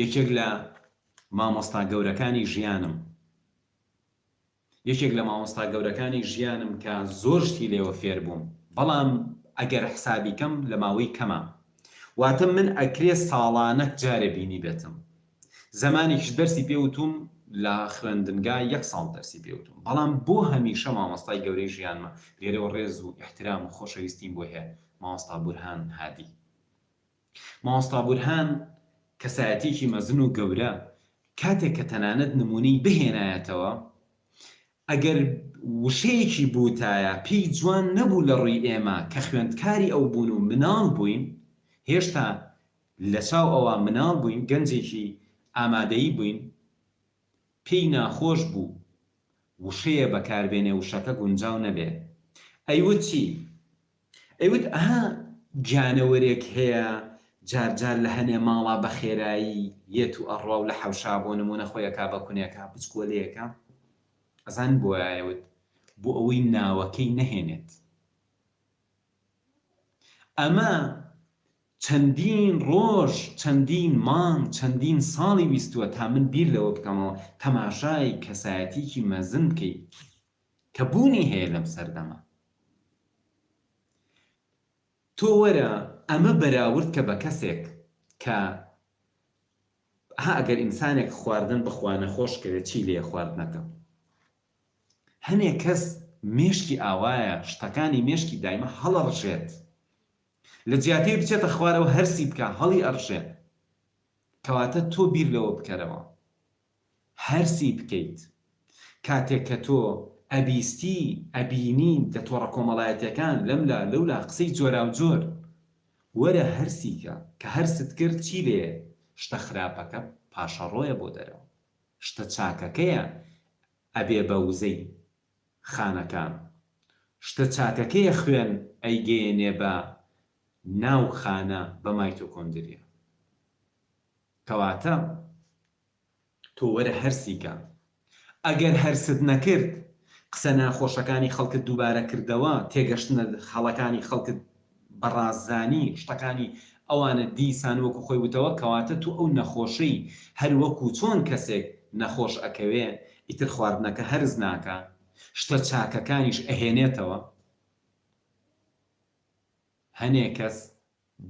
یەکێک لە مامۆستا گەورەکانی ژیانم کە زۆر شتی لێوە فێر بووم، بەڵام ئەگەر حسابی کەم لە ماوەی کەمە، واتە من ئەکرێ ساڵانەک جارێ بینی بێتم. زمانێکیش دەرسی پێوتوم لە خوێندنگا 1 ساڵ دەرسی پێوتوم، بەڵام بۆ هەمیشە مامۆستای گەورەی ژیانمە. لێرەوە ڕێز و احترام و خۆشەویستیم بۆ هەیە مامۆستا بورهان هادی. مامۆستا بورهان کەسایەتێکی مەزن و گەورە، کاتێک کە تەنانەت نمونەی بهێنایەتەوە، ئەگەر وشەیەکی بوتایە پێی جوان نەبوو لە ڕووی ئێمە کە خوێندکاری ئەو بوون و مناڵ بووین، هێشتا لە چاو ئەوە مناڵ بووین، گەنجێکی ئامادەیی بووین، پێی ناخۆش بوو وشەیە بەکاربێنێ وشەکە گونجاو نەبێ. ئەیوت چی؟ ئەیوت ئەها گیانەوەرێک هەیە جارجار لە هەنێ ماڵا بە خێرایی یەت و ئەڕوا و لە حەوشا بۆ نمونە خۆیەکا بە کونێکە بچکۆلەیەکە، ئەزان بۆ ئایەوت بۆ ئەوەی ناوەکەی نەهێنێت. ئەمە چەندین ڕۆژ، چەندین مانگ، چەندین ساڵی ویستووە تا من بیر لەوە بکەمەوە تەماشای کەسایەتێکی مەزن بکەیت کە بوونی هەیە لەم سەردەمە. تۆ وەرە ئەمە بەراورد کە بە کەسێک کە ئەگەر ئینسانێک خواردن بخوانە خۆش کەوێت چی لێ خواردنەکە. هەنێک کەس مێشکی ئاوایە، شتەکانی مێشکی دایمە هەڵەڕژێت، لە جیاتەی بچێتە خوارەوە هەرسی بکە هەڵی ئەڕژێت. کەواتە تۆ بیر لەوە بکەرەوە، هەرسی بکەیت. کاتێک کە تۆ ئەبیستی ئەبینی لە تۆڕە کۆمەڵایەتیەکان لەملا لەولا قسەی جۆرا و جۆر، وەرە هەرسیکە کە هەرست کرد چی لێ؟ شتە خراپەکە پاشەڕۆیە بۆ دەرەوە، شتە چاکەکەیە ئەبێ بە وزەی خانەکان، شتە چاکەکەیە خوێن ئەیگەیەنێ بە ناو خانە بە مایتۆکۆندریا. کەواتە تۆ وەرە هەرسیکە. ئەگەر هەرست نەکرد، قسە ناخۆشەکانی خەڵکت دووبارە کردەوە، تێگەشتنە هەڵەکانی خەڵکت بەڕاززانی، شتەکانی ئەوانە دیسان وەکو خۆی وتەوە، کەواتە تو ئەو نەخۆشەی هەر وەکو چۆن کەسێک نەخۆش ئەکەوێ ئیتر خواردنەکە هەرز ناکە، شتە چاکەکانیش ئەهێنێتەوە. هەنێ کەس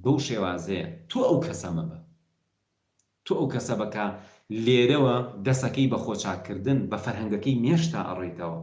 بەو شێوازەیە تۆ ئەو کەسە مەبە، تۆ ئەو کەسە بەکە لێرەوە دەسەکەی بە خۆچاکردن بە فەرهەنگەکەی مێشتا ئەڕێیتەوە،